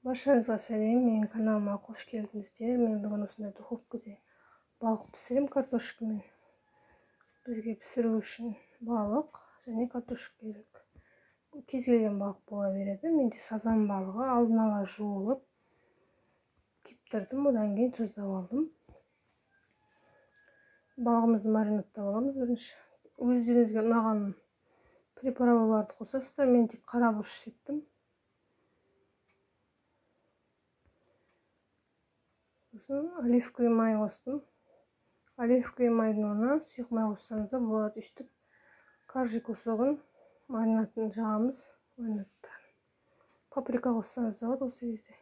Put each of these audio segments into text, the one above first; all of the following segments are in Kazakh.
Баршаңызға сәлем, менің каналыма қош келдіңіздер. Мен бүгін осындай духовкада балық пісірем картошкамен. Бізге пісіру үшін балық және картошка керек. Кез келген балық бола береді. Менде сазан балығы алдын ала жуылып кептірдім, одан кейін тұздап алдым. Балығымызды маринадтап аламыз бірінші. Өздеріңізге ұнаған приправаларды қосасыздар. Мен тек қара бұрыш септім. Оливковый май қостым. Оливковый майдың орнына сұйық май қоссаңыз да болады. Үстіп каржи кусогын маринадын жағамыз. Паприка қоссаңыз да болады осы кезде.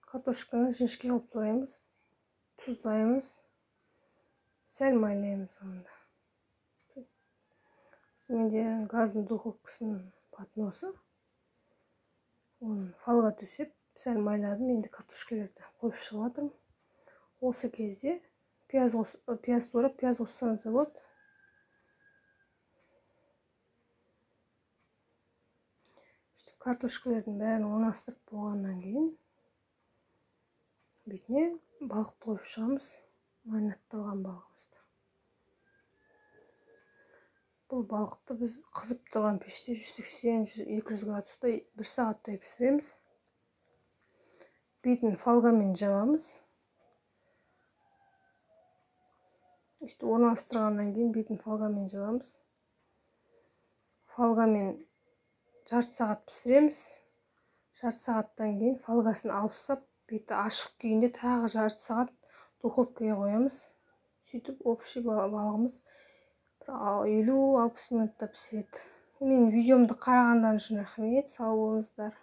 Картошканы жіңішке қылып тураймыз. Тұздаймыз. Сәл майлаймыз онда. Менде газдың духовкасының патносы. Оны фольга төсеп сәл майладым. Енді картошкаларды қойып шығып жатырмын. Осы кезде пияз турап, пияз қоссаңыз да болады. Картошкалардың бәрін оңастырып болғаннан кейін бетіне балықты қойып шығамыз. Маринадталған балығымызды. Бұл балықты біз қызып тұрған пеште 180-200 градуста 1 сағаттай пісіреміз. Бетін фольгамен жабамыз. Орналастырғаннан кейін бетін фольгамен жабамыз. Фольгамен жарты сағат пісіреміз. Жарты сағаттан кейін фольгасын алып тастап, беті ашық күйінде тағы жарты сағат духовкаға қоямыз. Сөйтіп общий балығымыз 50-60 минутта піседі. Мен видеомды қарағандарыңыз үшін рахмет. Сау болыңыздар.